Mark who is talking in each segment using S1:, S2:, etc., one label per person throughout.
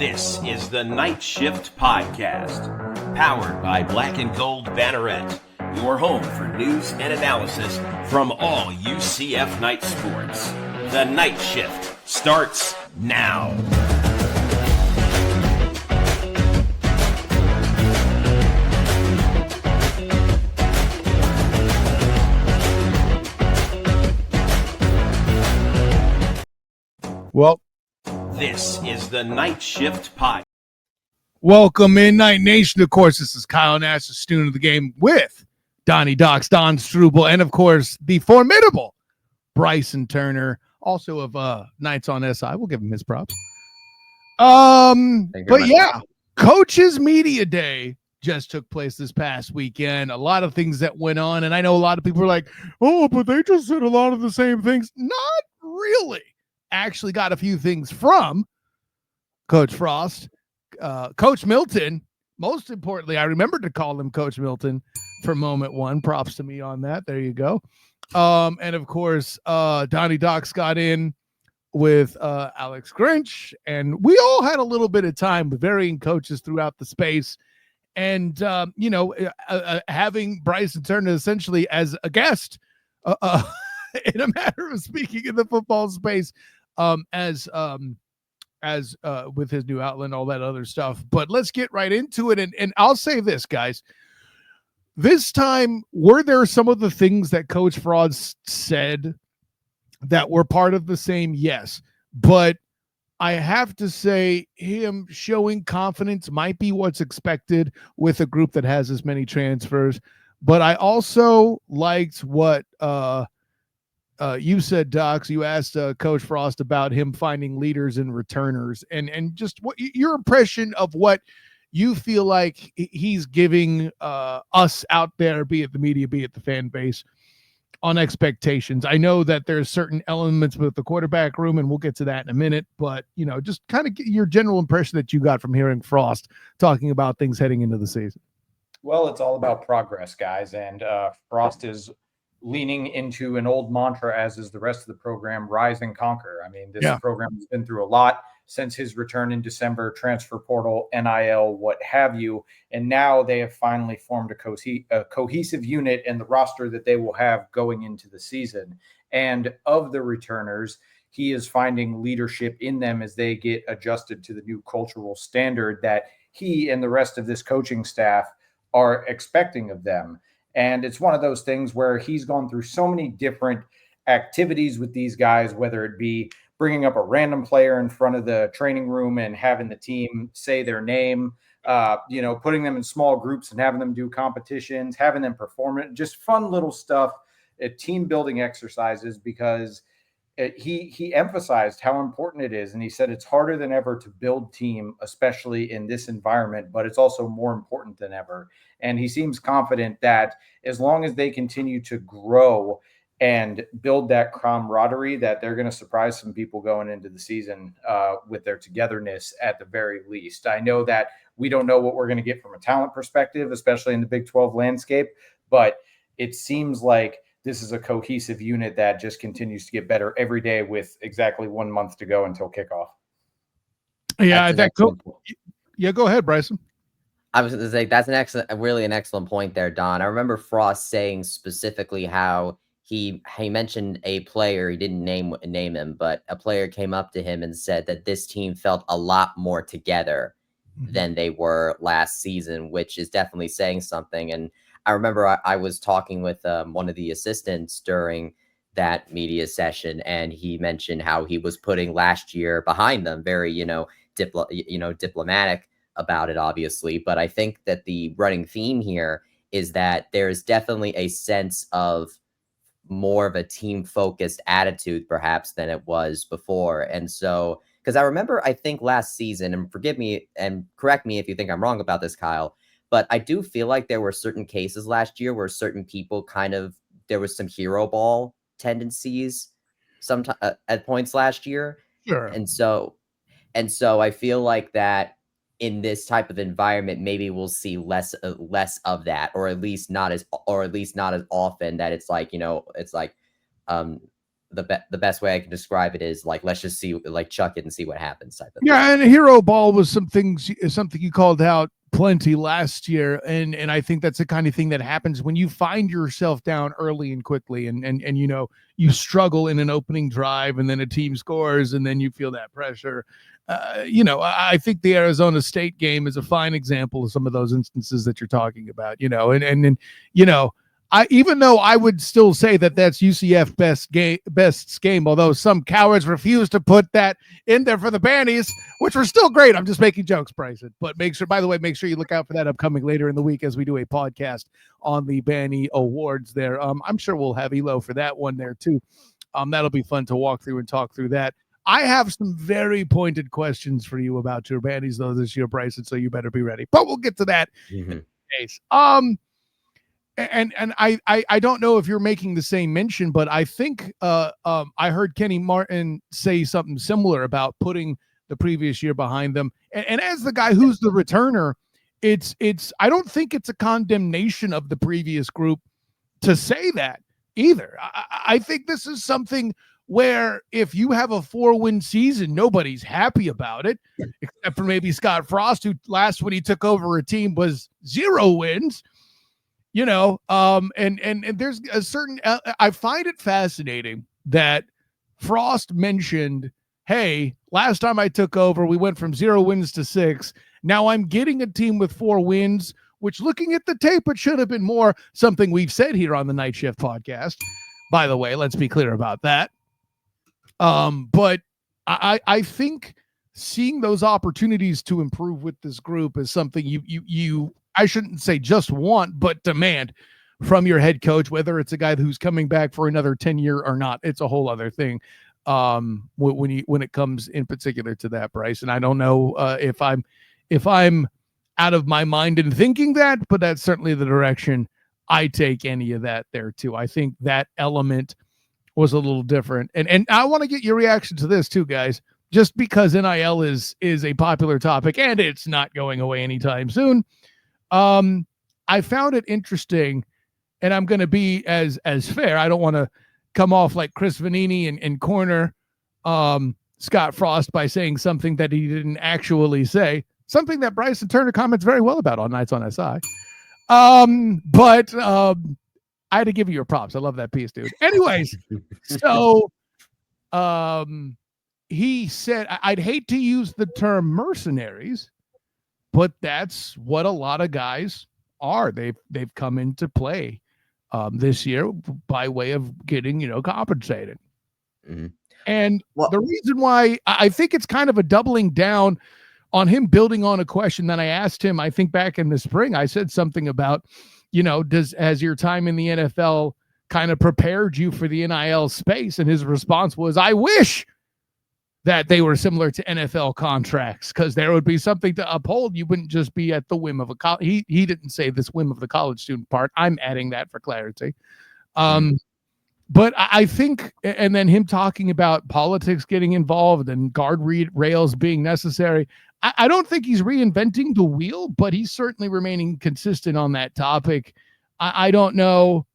S1: This is the Night Shift Podcast, powered by Black and Gold Banneret, your home for news and analysis from all UCF night sports. The Night Shift starts now.
S2: Well,
S1: this is the Night Shift Pod.
S2: Welcome in, Night Nation. Of course, this is Kyle Nash, the student of the game, with Donnie Docs, Don Strouble, and of course, the formidable Bryson Turner, also of Nights on SI. We'll give him his props. But yeah, Coaches Media Day just took place this past weekend. A lot of things that went on, and I know a lot of people are like, oh, but they just said a lot of the same things. Not really. Actually got a few things from Coach Frost, Coach Milton. Most importantly, I remembered to call him Coach Milton for moment one. Props to me on that. There you go. And of course, Donnie Docs got in with Alex Grinch, and we all had a little bit of time with varying coaches throughout the space. And, having Bryson Turner essentially as a guest in a matter of speaking in the football space, as with his new outlet and all that other stuff. But let's get right into it. And I'll say this, guys. This time, were there some of the things that Coach Frost said that were part of the same? Yes. But I have to say, him showing confidence might be what's expected with a group that has as many transfers. But I also liked what you said, Docs. You asked Coach Frost about him finding leaders and returners, and just what your impression of what you feel like he's giving us out there, be it the media, be it the fan base, on expectations. I know that there's certain elements with the quarterback room, and we'll get to that in a minute, but, just kind of get your general impression that you got from hearing Frost talking about things heading into the season.
S3: Well, it's all about progress, guys, and Frost is leaning into an old mantra, as is the rest of the program, rise and conquer. I mean, this program has been through a lot since his return in December, transfer portal, NIL, what have you. And now they have finally formed a cohesive unit in the roster that they will have going into the season. And of the returners, he is finding leadership in them as they get adjusted to the new cultural standard that he and the rest of this coaching staff are expecting of them. And it's one of those things where he's gone through so many different activities with these guys, whether it be bringing up a random player in front of the training room and having the team say their name, putting them in small groups and having them do competitions, having them perform it, just fun little stuff, team building exercises, because he emphasized how important it is. And he said it's harder than ever to build team, especially in this environment, but it's also more important than ever. And he seems confident that as long as they continue to grow and build that camaraderie, that they're going to surprise some people going into the season with their togetherness at the very least. I know that we don't know what we're going to get from a talent perspective, especially in the Big 12 landscape, but it seems like this is a cohesive unit that just continues to get better every day with exactly 1 month to go until kickoff.
S2: Yeah, go ahead, Bryson.
S4: I was going to say that's really an excellent point there, Don. I remember Frost saying specifically how he mentioned a player. He didn't name him, but a player came up to him and said that this team felt a lot more together than they were last season, which is definitely saying something. And I remember I was talking with one of the assistants during that media session, and he mentioned how he was putting last year behind them, very diplomatic about it, obviously. But I think that the running theme here is that there's definitely a sense of more of a team focused attitude perhaps than it was before. And so, because I remember, I think last season, and forgive me and correct me if you think I'm wrong about this, Kyle, but I do feel like there were certain cases last year where certain people there was some hero ball tendencies sometimes at points last year.
S2: Sure.
S4: And so I feel like that in this type of environment, maybe we'll see less of that, or at least not as often, that it's like, the best way I can describe it is like, let's just see, like, chuck it and see what happens type of
S2: Yeah, and hero ball was something you called out plenty last year, and I think that's the kind of thing that happens when you find yourself down early and quickly, and you know, you struggle in an opening drive, and then a team scores, and then you feel that pressure. You know, I think the Arizona State game is a fine example of some of those instances that you're talking about. You know, and you know, even though I would still say that that's UCF best game, although some cowards refuse to put that in there for the Bannies, which were still great. I'm just making jokes, Bryson. But make sure you look out for that upcoming later in the week as we do a podcast on the Banny Awards there. I'm sure we'll have Elo for that one there too. That'll be fun to walk through and talk through that. I have some very pointed questions for you about your Bannies though this year, Bryson, so you better be ready. But we'll get to that in case. And I don't know if you're making the same mention, but I think I heard Kenny Martin say something similar about putting the previous year behind them. And as the guy who's the returner, it's I don't think it's a condemnation of the previous group to say that either. I think this is something where if you have a 4-win season, nobody's happy about it, except for maybe Scott Frost, who last when he took over a team was 0 wins. You know, and there's a certain, I find it fascinating that Frost mentioned, hey, last time I took over, we went from 0 wins to 6. Now I'm getting a team with 4 wins, which looking at the tape, it should have been more, something we've said here on the Night Shift podcast. By the way, let's be clear about that. But I think seeing those opportunities to improve with this group is something you I shouldn't say just want, but demand from your head coach, whether it's a guy who's coming back for another 10 year or not. It's a whole other thing. When it comes in particular to that, Bryce. And I don't know if I'm out of my mind in thinking that, but that's certainly the direction I take any of that there too. I think that element was a little different. And I want to get your reaction to this too, guys, just because NIL is a popular topic and it's not going away anytime soon. I found it interesting, and I'm going to be as fair. I don't want to come off like Chris Vanini and corner Scott Frost by saying something that he didn't actually say, something that Bryson Turner comments very well about on Nights on SI. But I had to give you your props. I love that piece, dude. Anyways, so he said, I'd hate to use the term mercenaries, but that's what a lot of guys are. They've come into play this year by way of getting, compensated. Mm-hmm. And the reason why I think it's kind of a doubling down on him, building on a question that I asked him, I think back in the spring, I said something about, has your time in the NFL kind of prepared you for the NIL space? And his response was, I wish that they were similar to NFL contracts, because there would be something to uphold. You wouldn't just be at the whim of a college. He didn't say this whim of the college student part. I'm adding that for clarity. But I think, and then him talking about politics getting involved and guardrails being necessary. I don't think he's reinventing the wheel, but he's certainly remaining consistent on that topic. I don't know.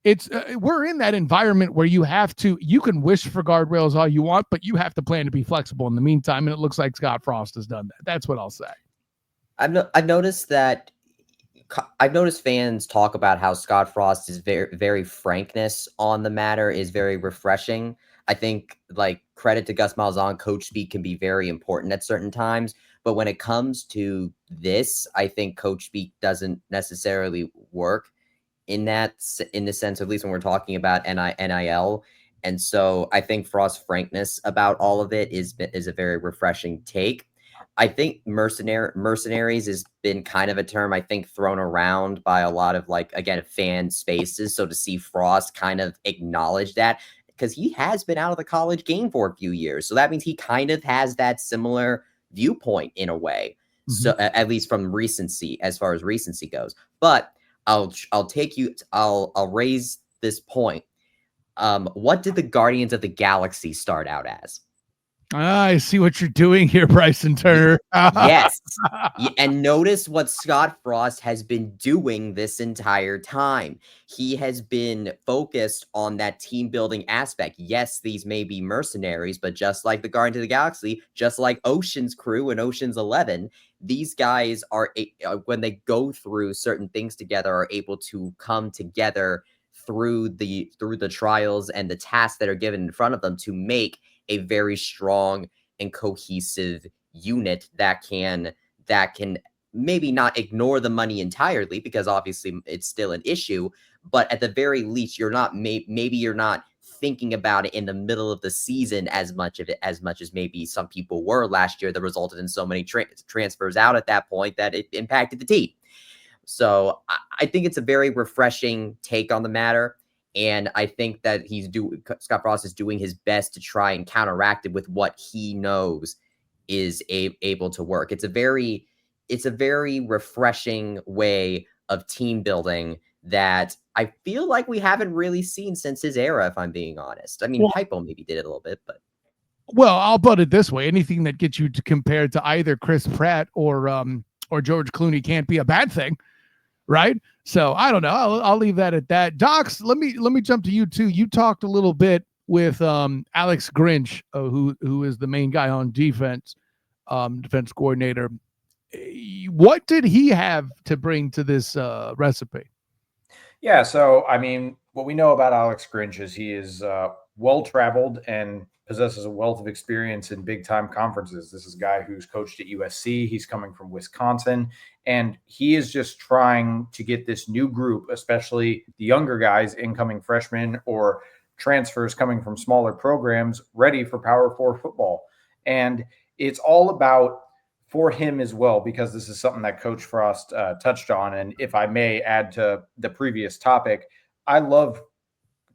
S2: It's we're in that environment where you can wish for guardrails all you want, but you have to plan to be flexible in the meantime. And it looks like Scott Frost has done that. That's what I'll say.
S4: I've noticed fans talk about how Scott Frost is very, very frankness on the matter is very refreshing. I think, like, credit to Gus Malzahn, coach speak can be very important at certain times. But when it comes to this, I think coach speak doesn't necessarily work in the sense, at least when we're talking about NIL. And so I think Frost's frankness about all of it is a very refreshing take. I think mercenaries has been kind of a term, I think, thrown around by a lot of, like, again, fan spaces. So to see Frost kind of acknowledge that, because he has been out of the college game for a few years. So that means he kind of has that similar viewpoint in a way. Mm-hmm. So at least from recency, as far as recency goes. But I'll raise this point. What did the Guardians of the Galaxy start out as?
S2: I see what you're doing here, Bryson Turner.
S4: Yes. And notice what Scott Frost has been doing this entire time. He has been focused on that team building aspect. Yes, these may be mercenaries, but just like the Guardians of the Galaxy, just like Ocean's Crew and Ocean's 11, these guys are, when they go through certain things together, are able to come together through the trials and the tasks that are given in front of them to make a very strong and cohesive unit that can maybe not ignore the money entirely, because obviously it's still an issue, but at the very least you're not maybe you're not thinking about it in the middle of the season as much as maybe some people were last year, that resulted in so many transfers out at that point that it impacted the team. So I think it's a very refreshing take on the matter. And I think that Scott Frost is doing his best to try and counteract it with what he knows is able to work. It's a very refreshing way of team building that I feel like we haven't really seen since his era, if I'm being honest. I mean, Hypo maybe did it a little bit, but.
S2: Well, I'll put it this way. Anything that gets you to compare to either Chris Pratt or George Clooney can't be a bad thing. Right. So I don't know. I'll leave that at that. Docs, let me jump to you too. You talked a little bit with Alex Grinch, who is the main guy on defense, defense coordinator. What did he have to bring to this recipe?
S3: Yeah. So, I mean, what we know about Alex Grinch is he is well-traveled and possesses a wealth of experience in big-time conferences. This is a guy who's coached at USC. He's coming from Wisconsin, and he is just trying to get this new group, especially the younger guys, incoming freshmen or transfers coming from smaller programs, ready for Power 4 football. And it's all about, for him as well, because this is something that Coach Frost touched on. And if I may add to the previous topic, I love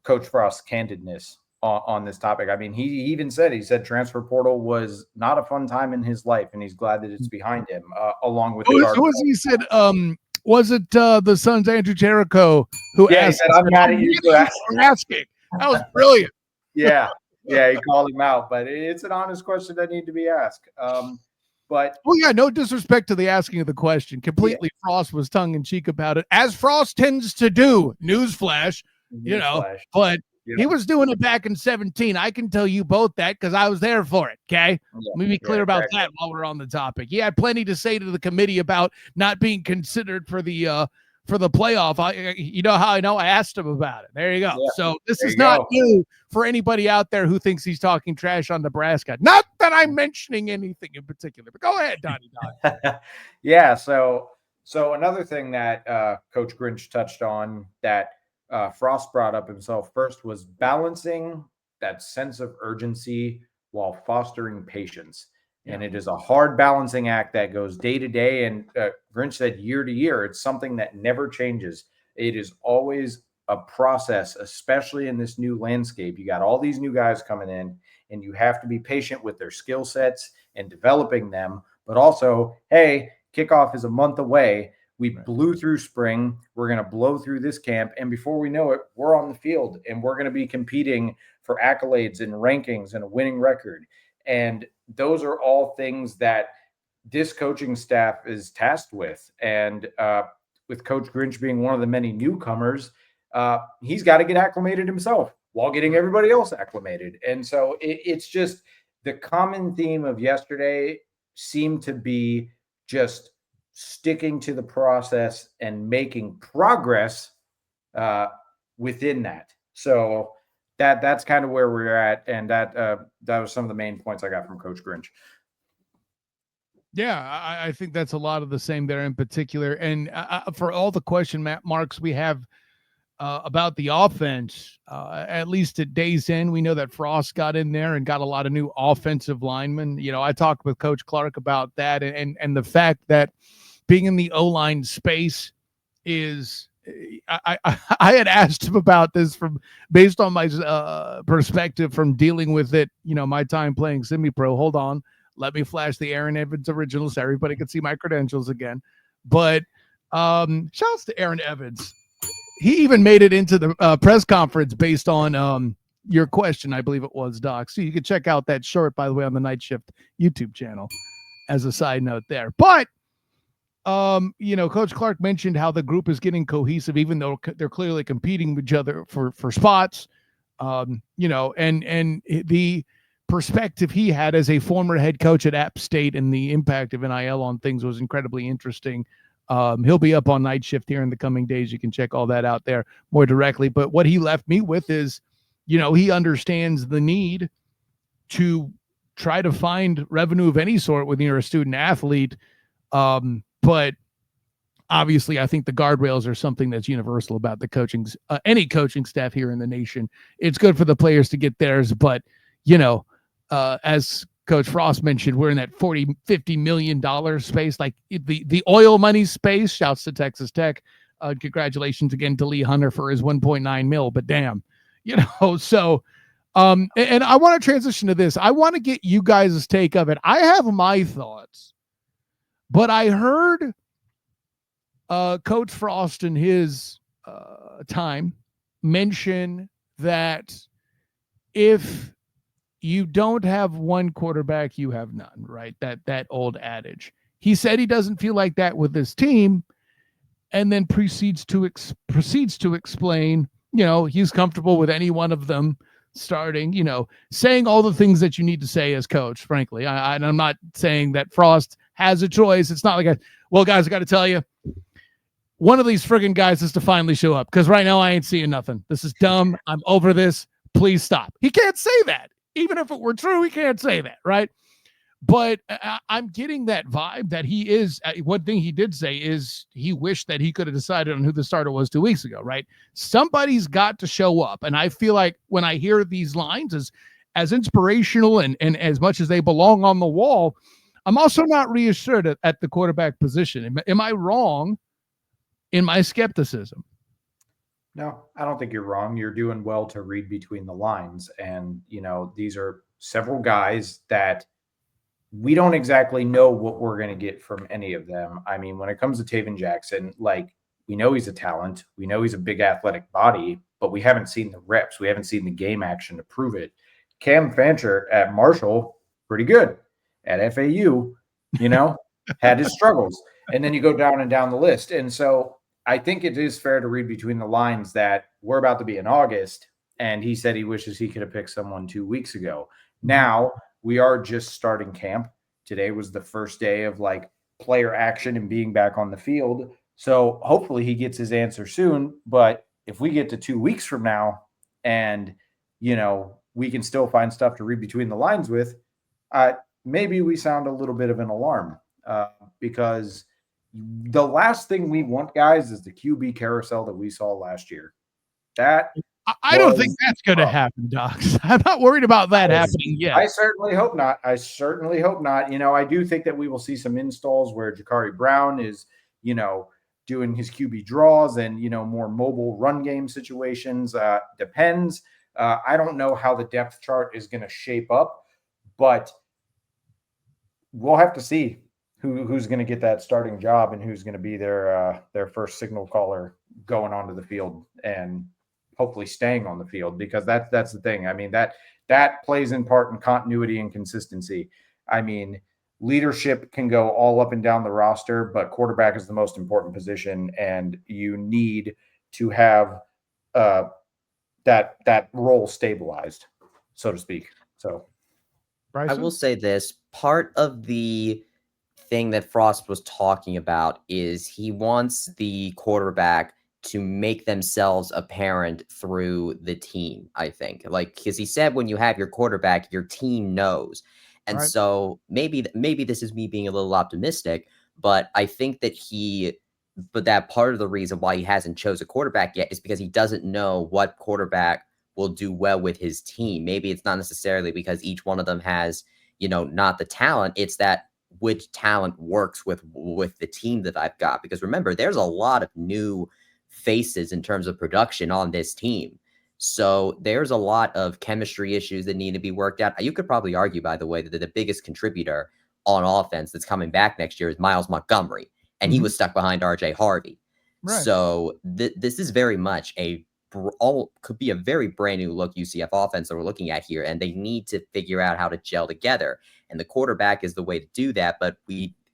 S3: Coach Frost's candidness on this topic. I mean, he even said transfer portal was not a fun time in his life, and he's glad that it's behind him, along with
S2: he said, was it the Suns' Andrew Jericho who asked?
S3: He said, I'm mad at you for
S2: asking. That was brilliant.
S3: Yeah, he called him out, but it's an honest question that need to be asked. But
S2: no disrespect to the asking of the question. Completely, yeah. Frost was tongue in cheek about it, as Frost tends to do. Newsflash, but. Yeah. He was doing it back in 2017. I can tell you both that because I was there for it. Okay. Let me be clear about that while we're on the topic. He had plenty to say to the committee about not being considered for the playoff. You know how I know? I asked him about it. There you go. Yeah. So this is not new for anybody out there who thinks he's talking trash on Nebraska. Not that I'm mentioning anything in particular, but go ahead, Donnie.
S3: Yeah. So another thing that Coach Grinch touched on that Frost brought up himself first was balancing that sense of urgency while fostering patience. Yeah. And it is a hard balancing act that goes day to day. And Grinch said year to year, it's something that never changes. It is always a process, especially in this new landscape. You got all these new guys coming in, and you have to be patient with their skill sets and developing them. But also, hey, kickoff is a month away. We blew through spring. We're going to blow through this camp. And before we know it, we're on the field and we're going to be competing for accolades and rankings and a winning record. And those are all things that this coaching staff is tasked with. And with Coach Grinch being one of the many newcomers, he's got to get acclimated himself while getting everybody else acclimated. And so it's just the common theme of yesterday seemed to be just sticking to the process and making progress within that. So that's kind of where we're at. And that was some of the main points I got from Coach Grinch.
S2: Yeah, I think that's a lot of the same there in particular. And for all the question marks we have about the offense, at least at day's end, we know that Frost got in there and got a lot of new offensive linemen. You know, I talked with Coach Clark about that and the fact that being in the O-line space is I had asked him about this based on my perspective from dealing with it, my time playing semi-pro. Hold on. Let me flash the Aaron Evans original so everybody can see my credentials again. But shouts to Aaron Evans. He even made it into the press conference based on your question, I believe it was, Doc. So you can check out that short, by the way, on the Night Shift YouTube channel as a side note there. But, Coach Clark mentioned how the group is getting cohesive, even though they're clearly competing with each other for spots. And the perspective he had as a former head coach at App State and the impact of NIL on things was incredibly interesting. He'll be up on Night Shift here in the coming days. You can check all that out there more directly. But what he left me with is, he understands the need to try to find revenue of any sort when you're a student athlete. But obviously, I think the guardrails are something that's universal about the any coaching staff here in the nation. It's good for the players to get theirs, but as Coach Frost mentioned, we're in that $40-50 million space, like the oil money space. Shouts to Texas Tech. Congratulations again to Lee Hunter for his 1.9 mil. But damn, so. And I want to transition to this. I want to get you guys' take of it. I have my thoughts, but I heard Coach Frost in his time mention that if you don't have one quarterback, you have none, right? That old adage. He said he doesn't feel like that with this team, and then proceeds to explain, he's comfortable with any one of them starting, saying all the things that you need to say as coach, frankly. I'm not saying that Frost has a choice. It's not like, well, guys, I got to tell you, one of these friggin' guys is to finally show up, because right now I ain't seeing nothing. This is dumb. I'm over this. Please stop. He can't say that. Even if it were true, he can't say that, right? But I'm getting that vibe that he is. One thing he did say is he wished that he could have decided on who the starter was 2 weeks ago, right? Somebody's got to show up. And I feel like when I hear these lines as inspirational and as much as they belong on the wall, I'm also not reassured at the quarterback position. Am I wrong in my skepticism?
S3: No, I don't think you're wrong. You're doing well to read between the lines. And, these are several guys that we don't exactly know what we're going to get from any of them. I mean, when it comes to Taven Jackson, we know he's a talent. We know he's a big athletic body, but we haven't seen the reps. We haven't seen the game action to prove it. Cam Fancher at Marshall, pretty good. At FAU, had his struggles. And then you go down the list. And so I think it is fair to read between the lines that we're about to be in August, and he said he wishes he could have picked someone 2 weeks ago. Now we are just starting camp. Today was the first day of player action and being back on the field. So hopefully he gets his answer soon. But if we get to 2 weeks from now and, we can still find stuff to read between the lines with, maybe we sound a little bit of an alarm because the last thing we want, guys, is the QB carousel that we saw last year. I
S2: don't think that's going to happen, Doc. I'm not worried about that happening yet.
S3: I certainly hope not. I do think that we will see some installs where Jakari Brown is, doing his QB draws and, more mobile run game situations. Depends. I don't know how the depth chart is going to shape up, but we'll have to see who's going to get that starting job and who's going to be their first signal caller going onto the field and hopefully staying on the field, because that's the thing. I mean, that plays in part in continuity and consistency. I mean, leadership can go all up and down the roster, but quarterback is the most important position, and you need to have that role stabilized, so to speak. So
S2: Bryson?
S4: I will say this, part of the thing that Frost was talking about is he wants the quarterback to make themselves apparent through the team, I think. Because he said when you have your quarterback, your team knows. And
S2: right.
S4: So maybe this is me being a little optimistic, but I think that part of the reason why he hasn't chose a quarterback yet is because he doesn't know what quarterback will do well with his team. Maybe it's not necessarily because each one of them has, not the talent. It's that which talent works with the team that I've got. Because remember, there's a lot of new faces in terms of production on this team. So there's a lot of chemistry issues that need to be worked out. You could probably argue, by the way, that the biggest contributor on offense that's coming back next year is Miles Montgomery, and he was stuck behind RJ Harvey. Right. So this is very much a could be a very brand new look UCF offense that we're looking at here, and they need to figure out how to gel together. And the quarterback is the way to do that. But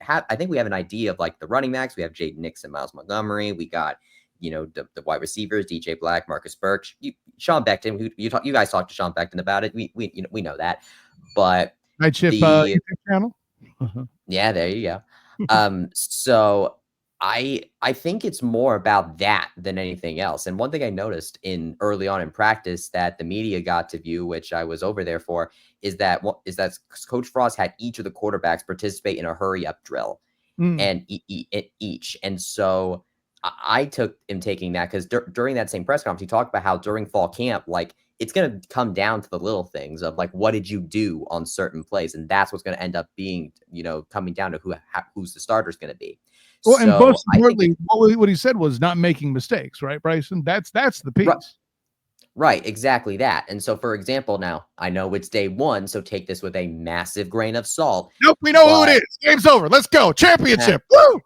S4: I think we have an idea of like the running backs. We have Jaden Nixon, Miles Montgomery. We got, the wide receivers, DJ Black, Marcus Burks, Sean Beckton. You guys talked to Sean Beckton about it. We know that. But
S2: Night Shift YouTube channel.
S4: Yeah, there you go. So I think it's more about that than anything else. And one thing I noticed early on in practice that the media got to view, which I was over there for, is that Coach Frost had each of the quarterbacks participate in a hurry up drill and each. And so I took him taking that because during that same press conference, he talked about how during fall camp, like, it's going to come down to the little things of like, what did you do on certain plays? And that's what's going to end up being, coming down to who's the starter is going to be.
S2: Well, and most importantly, what he said was not making mistakes, right, Bryson? That's the piece.
S4: Right, exactly that. And so, for example, now I know it's day one, so take this with a massive grain of salt.
S2: Nope, we know who it is. Game's over. Let's go. Championship. Woo!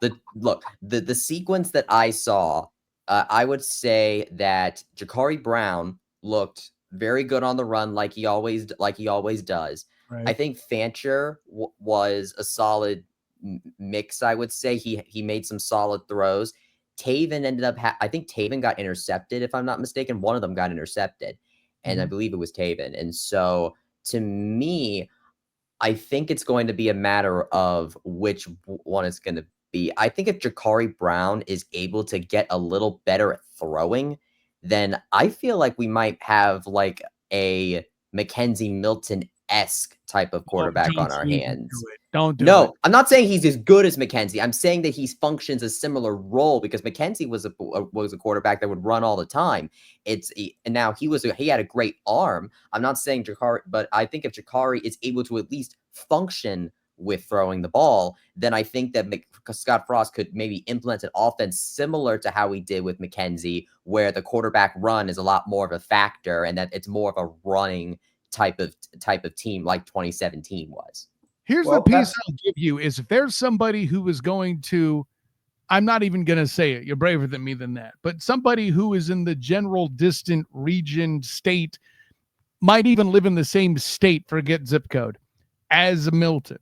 S4: The sequence that I saw, I would say that Jakari Brown looked very good on the run, like he always does.
S2: Right.
S4: I think Fancher was a solid mix. I would say he made some solid throws. Taven ended up, I think Taven got intercepted, if I'm not mistaken. One of them got intercepted, and I believe it was Taven. And so, to me, I think it's going to be a matter of which one it's going to be. I think if Jakari Brown is able to get a little better at throwing, then I feel like we might have like a Mackenzie Milton-esque type of quarterback on our hands.
S2: Don't do it.
S4: No, I'm not saying he's as good as Mackenzie. I'm saying that he functions a similar role because Mackenzie was a quarterback that would run all the time. And now he had a great arm. I'm not saying Jakari, but I think if Jakari is able to at least function with throwing the ball, then I think that Scott Frost could maybe implement an offense similar to how he did with Mackenzie, where the quarterback run is a lot more of a factor and that it's more of a running type of team like 2017 was.
S2: Here's the piece I'll give you is if there's somebody who is going to, I'm not even going to say it, you're braver than me than that, but somebody who is in the general distant region, state, might even live in the same state, forget zip code, as Milton.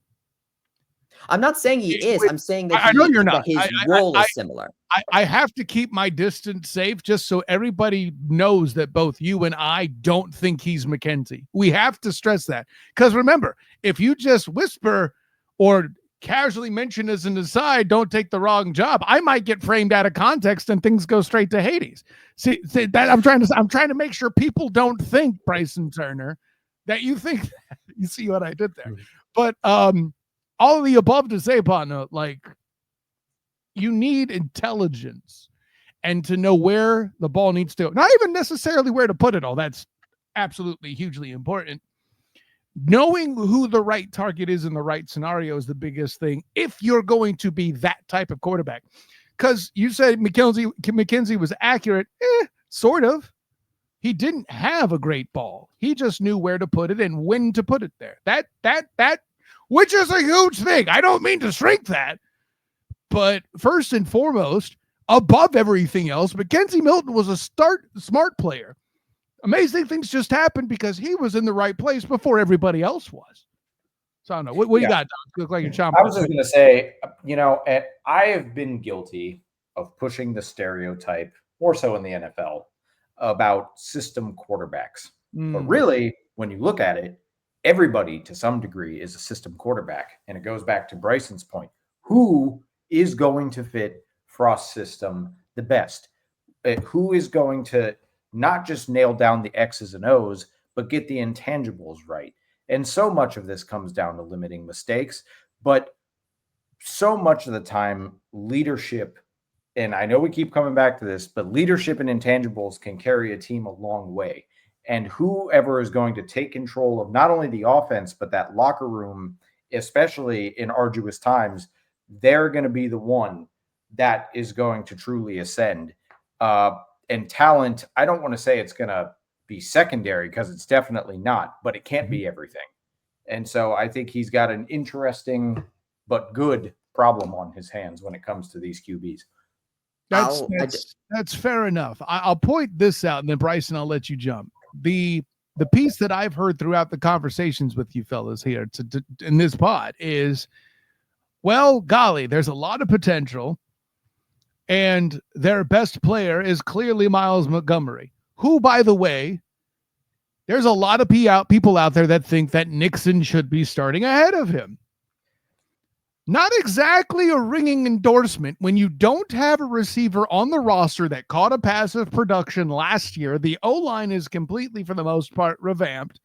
S4: I'm not saying he is. I'm saying that
S2: I know you're not.
S4: His role is similar.
S2: I have to keep my distance safe just so everybody knows that both you and I don't think he's Mackenzie. We have to stress that. Because remember, if you just whisper or casually mention as an aside, don't take the wrong job, I might get framed out of context and things go straight to Hades. See that I'm trying to make sure people don't think, Bryson Turner, that you think that. You see what I did there. But all of the above to say, partner, like, you need intelligence and to know where the ball needs to go. Not even necessarily where to put it all. That's absolutely hugely important. Knowing who the right target is in the right scenario is the biggest thing if you're going to be that type of quarterback. Because you said Mackenzie was accurate. Sort of. He didn't have a great ball. He just knew where to put it and when to put it there. That which is a huge thing. I don't mean to shrink that. But first and foremost, above everything else, Mackenzie Milton was a smart player. Amazing things just happened because he was in the right place before everybody else was. So I don't know. What you got, Don? You look like you're chomping.
S3: I was just going to say, I have been guilty of pushing the stereotype, more so in the NFL, about system quarterbacks. But really, when you look at it, everybody to some degree is a system quarterback. And it goes back to Bryson's point. Who is going to fit Frost's system the best? Who is going to not just nail down the X's and O's, but get the intangibles right? And so much of this comes down to limiting mistakes, but so much of the time, leadership, and I know we keep coming back to this, but leadership and intangibles can carry a team a long way. And whoever is going to take control of not only the offense, but that locker room, especially in arduous times, they're going to be the one that is going to truly ascend. And talent, I don't want to say it's going to be secondary because it's definitely not, but it can't be everything. And so I think he's got an interesting but good problem on his hands when it comes to these QBs.
S2: That's fair enough. I'll point this out, and then Bryson, I'll let you jump. The piece that I've heard throughout the conversations with you fellas here in this pod is, well, golly, there's a lot of potential, and their best player is clearly Miles Montgomery, who, by the way, there's a lot of people out there that think that Nixon should be starting ahead of him. Not exactly a ringing endorsement when you don't have a receiver on the roster that caught a passive production last year. The O-line is completely, for the most part, revamped.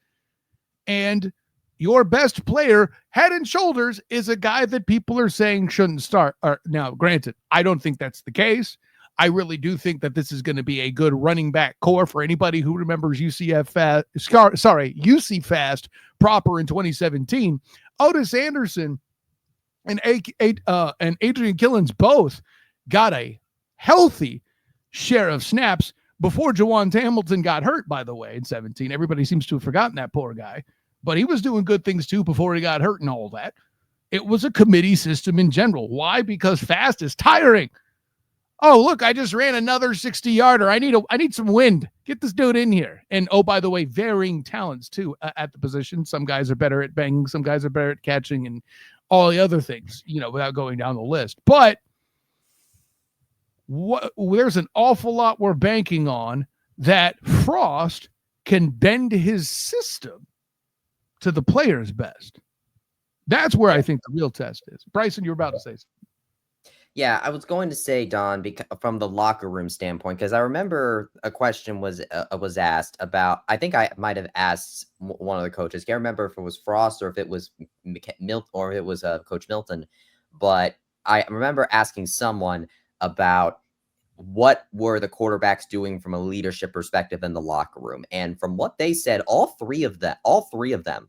S2: And your best player, head and shoulders, is a guy that people are saying shouldn't start. Now, granted, I don't think that's the case. I really do think that this is going to be a good running back core for anybody who remembers UC Fast proper in 2017. Otis Anderson and Adrian Killens both got a healthy share of snaps before Jawan Hamilton got hurt, by the way, in 17. Everybody seems to have forgotten that poor guy, but he was doing good things too before he got hurt and all that. It was a committee system in general. Why? Because fast is tiring. Oh, look, I just ran another 60-yarder. I need some wind. Get this dude in here. And, oh, by the way, varying talents, too, at the position. Some guys are better at banging. Some guys are better at catching and all the other things, without going down the list. But there's an awful lot we're banking on that Frost can bend his system to the player's best. That's where I think the real test is. Bryson, you were about to say something.
S4: Yeah, I was going to say, Don, from the locker room standpoint, because I remember a question was asked about. I think I might have asked one of the coaches. Can't remember if it was Frost or if it was or if it was Coach Milton. But I remember asking someone about what were the quarterbacks doing from a leadership perspective in the locker room, and from what they said, all three of them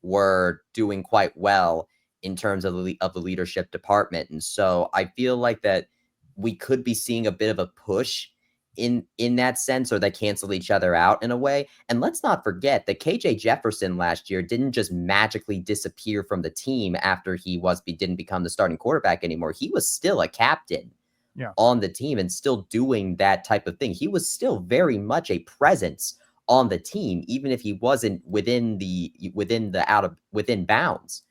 S4: were doing quite well in terms of the leadership department. And so I feel like that we could be seeing a bit of a push in that sense, or they cancel each other out in a way. And let's not forget that KJ Jefferson last year didn't just magically disappear from the team after he didn't become the starting quarterback anymore. He was still a captain on the team and still doing that type of thing. He was still very much a presence on the team, even if he wasn't within bounds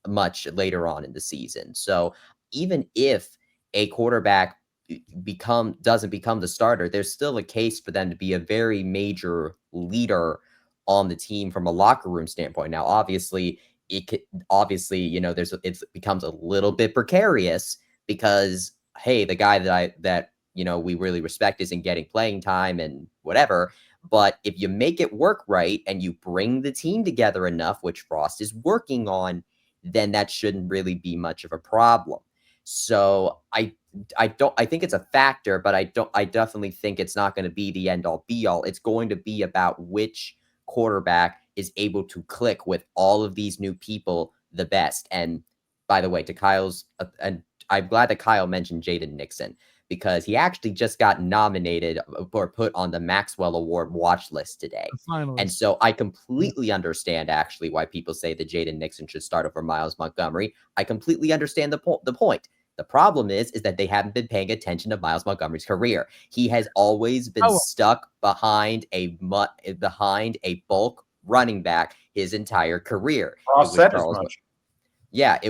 S4: much later on in the season. So even if a quarterback doesn't become the starter, there's still a case for them to be a very major leader on the team from a locker room standpoint. Now, obviously, it becomes a little bit precarious because, hey, the guy that we really respect isn't getting playing time and whatever. But if you make it work right and you bring the team together enough, which Frost is working on, then that shouldn't really be much of a problem. So I think it's a factor, but I definitely think it's not going to be the end all be all. It's going to be about which quarterback is able to click with all of these new people the best. And by the way, to Kyle's, and I'm glad that Kyle mentioned Jaden Nixon, because he actually just got nominated or put on the Maxwell Award watch list today. And so I completely understand actually why people say that Jaden Nixon should start over Miles Montgomery. I completely understand the point. The problem is that they haven't been paying attention to Miles Montgomery's career. He has always been stuck behind a bulk running back his entire career. It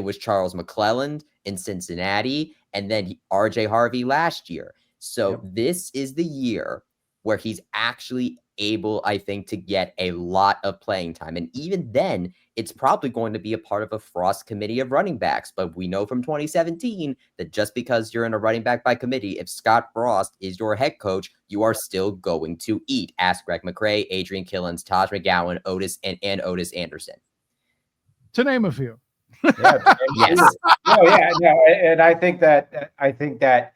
S4: was Charles McClelland in Cincinnati, and then RJ Harvey last year. So This is the year where he's actually able, I think, to get a lot of playing time. And even then, it's probably going to be a part of a Frost committee of running backs. But we know from 2017 that just because you're in a running back by committee, if Scott Frost is your head coach, you are still going to eat. Ask Greg McCrae, Adrian Killens, Taj McGowan, Otis Anderson.
S2: To name a few.
S4: Yes.
S3: And I think that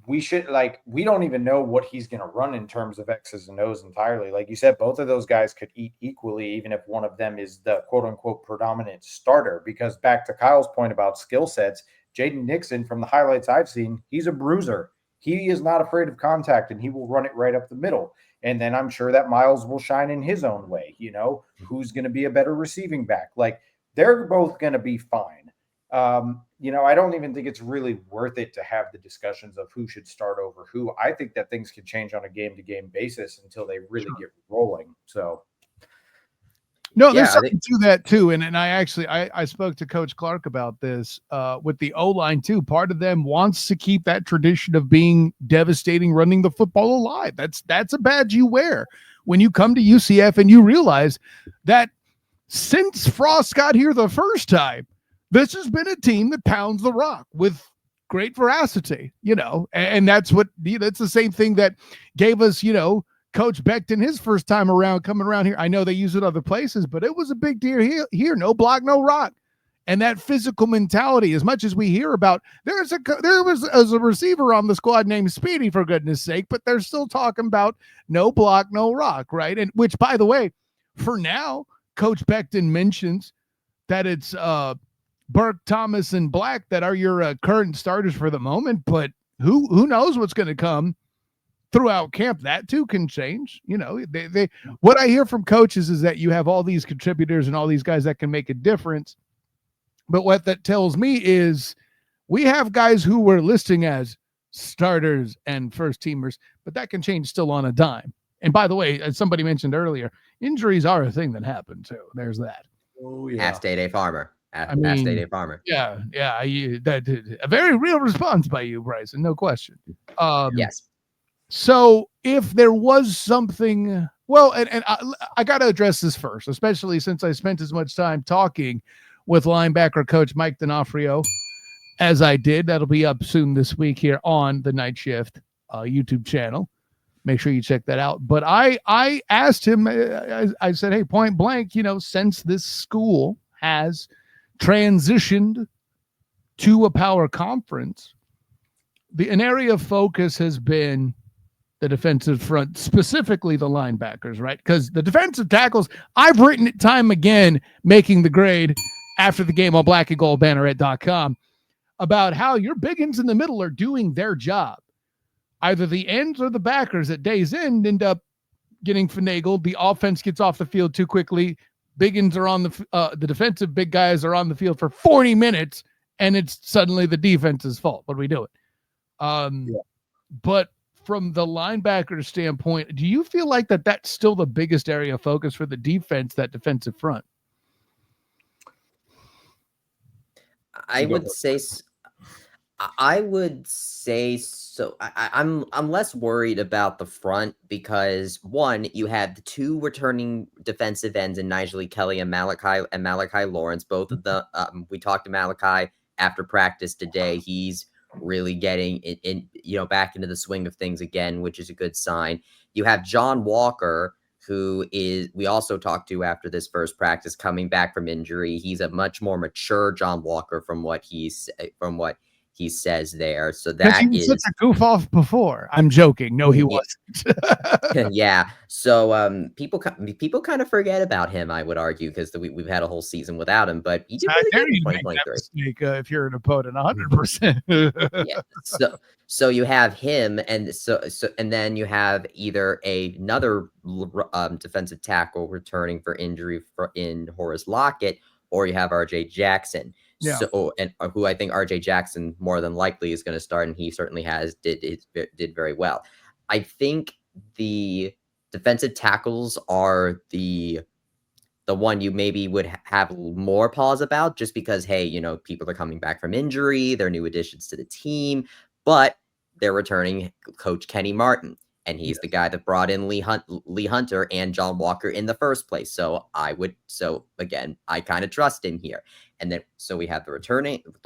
S3: we should, we don't even know what he's going to run in terms of X's and O's entirely. Like you said, both of those guys could eat equally, even if one of them is the quote unquote predominant starter, because back to Kyle's point about skill sets, Jaden Nixon, from the highlights I've seen, he's a bruiser. He is not afraid of contact, and he will run it right up the middle. And then I'm sure that Miles will shine in his own way. Who's going to be a better receiving back? They're both going to be fine. I don't even think it's really worth it to have the discussions of who should start over who. I think that things can change on a game-to-game basis until they really get rolling. So,
S2: no, there's something to that too. And I spoke to Coach Clark about this with the O-line too. Part of them wants to keep that tradition of being devastating, running the football alive. That's a badge you wear when you come to UCF and you realize that since Frost got here the first time, this has been a team that pounds the rock with great veracity, and that's that's the same thing that gave us, Coach Becton his first time around coming around here. I know they use it other places, but it was a big deal here. No block, no rock. And that physical mentality, as much as we hear about, there was a receiver on the squad named Speedy, for goodness sake, but they're still talking about no block, no rock, right? And which, by the way, for now, Coach Becton mentions that it's Burke, Thomas, and Black that are your current starters for the moment, but who knows what's going to come throughout camp. That too can change. They what I hear from coaches is that you have all these contributors and all these guys that can make a difference. But what that tells me is we have guys who we're listing as starters and first teamers, but that can change still on a dime. And by the way, as somebody mentioned earlier, injuries are a thing that happen too. There's that.
S3: Oh yeah.
S4: Ask Day Farmer. Ask Day Farmer.
S2: Yeah. That a very real response by you, Bryson. No question.
S4: Yes.
S2: So if there was something, well, and I got to address this first, especially since I spent as much time talking with linebacker coach Mike D'Onofrio as I did. That'll be up soon this week here on the Night Shift YouTube channel. Make sure you check that out. But I asked him, I said, hey, point blank, since this school has transitioned to a power conference, an area of focus has been the defensive front, specifically the linebackers, right? Because the defensive tackles, I've written it time again, making the grade after the game on blackandgoldbanneret.com about how your biggins in the middle are doing their job. Either the ends or the backers at day's end up getting finagled. The offense gets off the field too quickly. Biggins are on the defensive big guys are on the field for 40 minutes, and it's suddenly the defense's fault. What are we doing? But from the linebacker standpoint, do you feel like that's still the biggest area of focus for the defense, that defensive front?
S4: I would say so. I'm less worried about the front because one, you have the two returning defensive ends in Nigel Kelly and Malachi Lawrence. Both of the we talked to Malachi after practice today. He's really getting in back into the swing of things again, which is a good sign. You have John Walker, who we also talked to after this first practice, coming back from injury. He's a much more mature John Walker from what he says there. So that
S2: he was such a goof off before. I'm joking. No, he wasn't.
S4: Yeah. So people kind of forget about him, I would argue, because we've had a whole season without him. But he did really good in 2023.
S2: If you're an opponent, 100%.
S4: Yeah. So you have him, and and then you have either another defensive tackle returning for injury in Horace Lockett, or you have RJ Jackson.
S2: Yeah.
S4: So, and who I think RJ Jackson more than likely is going to start, and he certainly did very well. I think the defensive tackles are the one you maybe would have more pause about, just because, hey, people are coming back from injury, they're new additions to the team, but they're returning Coach Kenny Martin, and he's the guy that brought in Lee Hunter and John Walker in the first place. So again, I kind of trust him here. And then, so we have the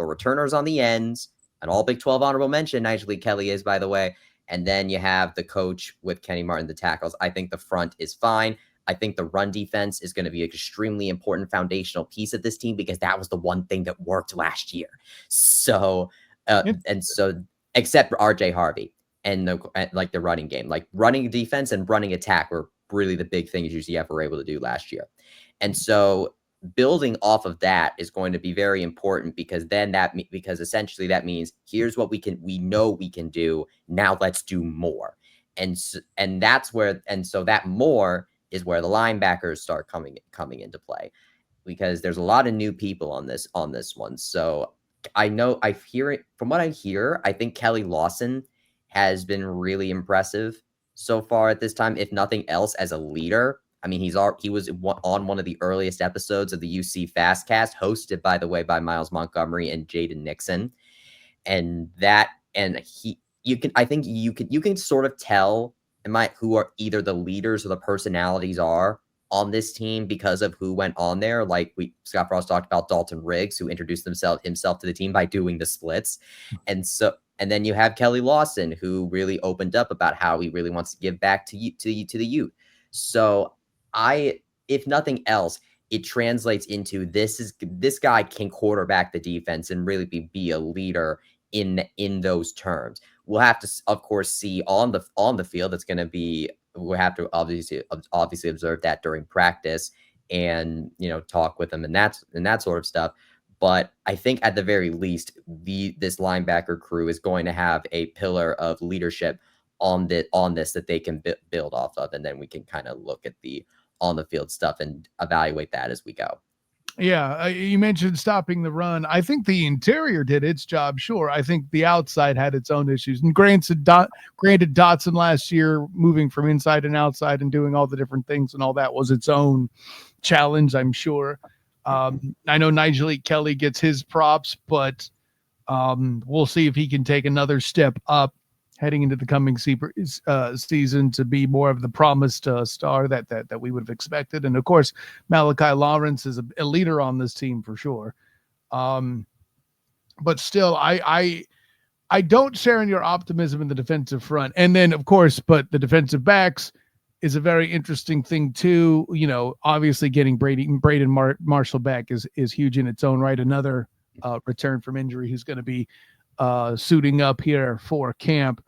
S4: returners on the ends, an all Big 12 honorable mention, Nigel Kelly is, by the way. And then you have the coach with Kenny Martin, the tackles. I think the front is fine. I think the run defense is going to be an extremely important foundational piece of this team, because that was the one thing that worked last year. So, except for RJ Harvey and the running game, like running defense and running attack were really the big things UCF were able to do last year. And so building off of that is going to be very important, because essentially that means here's what we know we can do. Now let's do more. And that's where, and so that more is where the linebackers start coming into play. because there's a lot of new people on this one. So I know from what I hear, I think Kelly Lawson has been really impressive so far at this time, if nothing else, as a leader. I mean, he was on one of the earliest episodes of the UC Fastcast, hosted, by the way, by Miles Montgomery and Jaden Nixon. And I think you can sort of tell who are either the leaders or the personalities are on this team because of who went on there. Like Scott Frost talked about Dalton Riggs, who introduced himself to the team by doing the splits. And then you have Kelly Lawson, who really opened up about how he really wants to give back to the youth. So if nothing else, it translates into this guy can quarterback the defense and really be a leader in those terms. We'll have to, of course, see on the field. It's going to be, we'll have to obviously observe that during practice and, talk with them and that sort of stuff. But I think at the very least, this linebacker crew is going to have a pillar of leadership on this that they can build off of. And then we can kind of look at the on the field stuff and evaluate that as we go.
S2: Yeah, you mentioned stopping the run. I think the interior did its job, sure. I think the outside had its own issues. And granted Dotson last year, moving from inside and outside and doing all the different things and all that was its own challenge, I'm sure. I know Nigel Kelly gets his props, but we'll see if he can take another step up heading into the coming season to be more of the promised star that we would have expected. And of course, Malachi Lawrence is a leader on this team for sure. But still, I don't share in your optimism in the defensive front. And then of course, but the defensive backs is a very interesting thing too. Obviously getting Braden Marshall back is huge in its own right. Another return from injury who's going to be suiting up here for camp.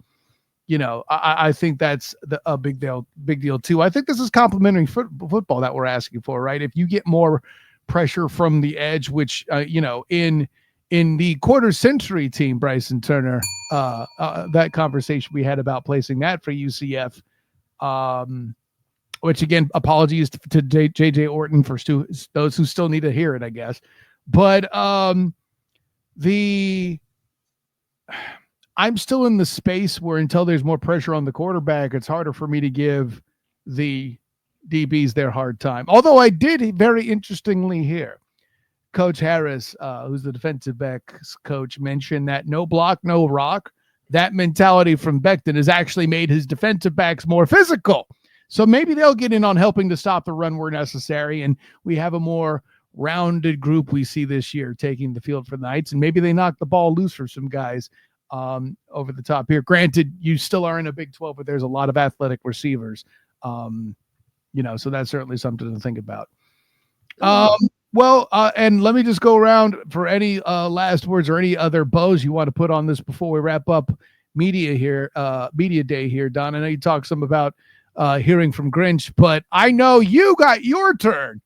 S2: I think that's a big deal too. I think this is complimentary football that we're asking for, right? If you get more pressure from the edge, which in the quarter century team, Bryson Turner, that conversation we had about placing that for UCF, which again, apologies to JJ Orton for those who still need to hear it, I guess. But I'm still in the space where until there's more pressure on the quarterback, it's harder for me to give the DBs their hard time. Although I did very interestingly hear Coach Harris, who's the defensive backs coach, mention that no block, no rock. That mentality from Becton has actually made his defensive backs more physical. So maybe they'll get in on helping to stop the run where necessary. And we have a more rounded group we see this year taking the field for the Knights. And maybe they knock the ball loose for some guys over the top here. Granted, you still are in a Big 12, but there's a lot of athletic receivers. So that's certainly something to think about. And let me just go around for any last words or any other bows you want to put on this before we wrap up media day here, Don. I know you talked some about hearing from Grinch, but I know you got your turn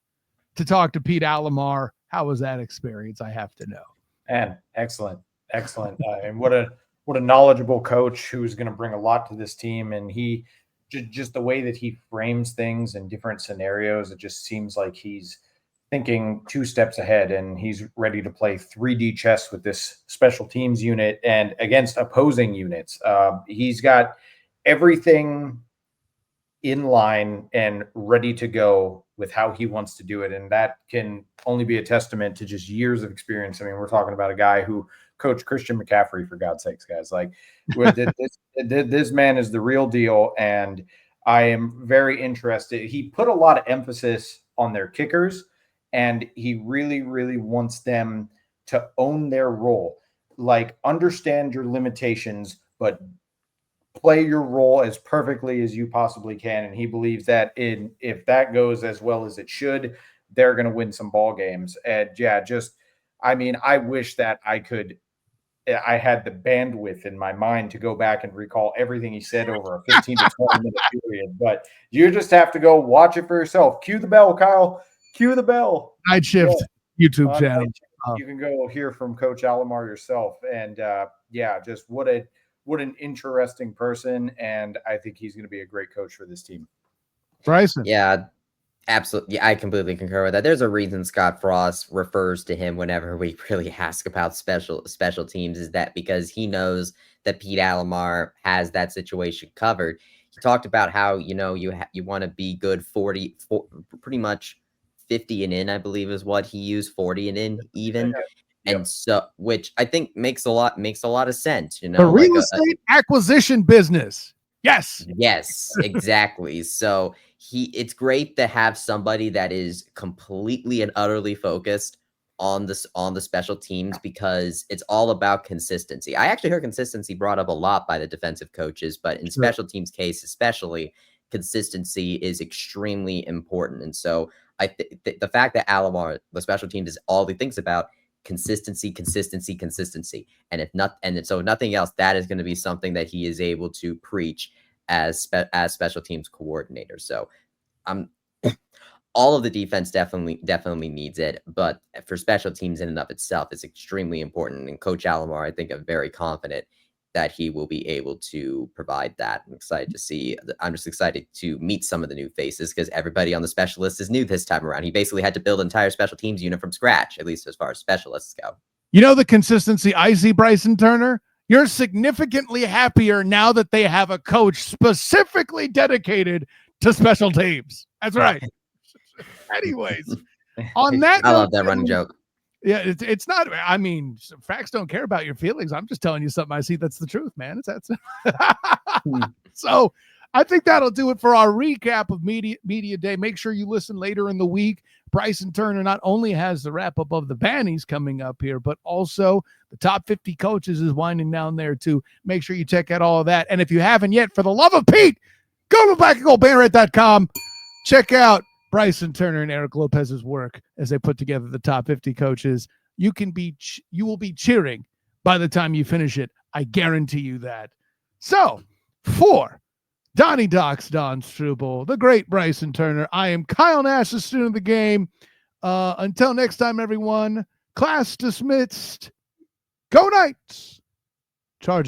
S2: to talk to Pete Alomar. How was that experience? I have to know.
S3: And excellent. And what a knowledgeable coach who's going to bring a lot to this team. And he just the way that he frames things in different scenarios, it just seems like he's thinking 2 steps ahead and he's ready to play 3D chess with this special teams unit and against opposing units. He's got everything in line and ready to go with how he wants to do it. And that can only be a testament to just years of experience. I mean, we're talking about a guy who coached Christian McCaffrey, for God's sakes, guys. Like this man is the real deal. And I am very interested. He put a lot of emphasis on their kickers, and he really, really wants them to own their role. Like, understand your limitations, but play your role as perfectly as you possibly can. And he believes that if that goes as well as it should, they're going to win some ball games. And yeah, I wish that I had the bandwidth in my mind to go back and recall everything he said over a 15 to 20 minute period. But you just have to go watch it for yourself. Cue the bell, Kyle. Cue the bell.
S2: Night Shift YouTube channel.
S3: You can go hear from Coach Alomar yourself. And just what an interesting person. And I think he's going to be a great coach for this team.
S2: Bryson.
S4: Yeah. Absolutely. Yeah, I completely concur with that. There's a reason Scott Frost refers to him whenever we really ask about special teams, is that because he knows that Pete Alomar has that situation covered. He talked about how, you want to be good 40, pretty much 50 and in, I believe is what he used, 40 and in even.
S3: Yep.
S4: And so, which I think makes a lot of sense,
S2: The real estate acquisition business. Yes.
S4: Yes, exactly. So it's great to have somebody that is completely and utterly focused on the special teams, because it's all about consistency. I actually heard consistency brought up a lot by the defensive coaches, but in special teams case, especially, consistency is extremely important. And so the fact that Alomar, the special teams, is all he thinks about, consistency. And so nothing else, that is going to be something that he is able to preach as special teams coordinator. So all of the defense definitely needs it, but for special teams in and of itself is extremely important. And Coach Alomar, I think, I'm very confident that he will be able to provide that. I'm just excited to meet some of the new faces, because everybody on the specialist is new this time around. He basically had to build an entire special teams unit from scratch, at least as far as specialists go.
S2: The consistency I see, Bryson Turner, you're significantly happier now that they have a coach specifically dedicated to special teams. That's right. Anyways, on that
S4: I love that running joke.
S2: Yeah, it's not. I mean, facts don't care about your feelings. I'm just telling you something I see that's the truth, man. It's that. So I think that'll do it for our recap of Media Day. Make sure you listen later in the week. Bryson Turner not only has the wrap up of the Bannies coming up here, but also the top 50 coaches is winding down there too. Make sure you check out all of that. And if you haven't yet, for the love of Pete, go to blackandgoldbanneret.com. Check out Bryson Turner and Eric Lopez's work as they put together the top 50 coaches. You will be cheering by the time you finish it. I guarantee you that. So for Donnie Doc's Don Strouble, the great Bryson Turner, I am Kyle Nash, the student of the game. Until next time, everyone, class dismissed. Go Knights. Charge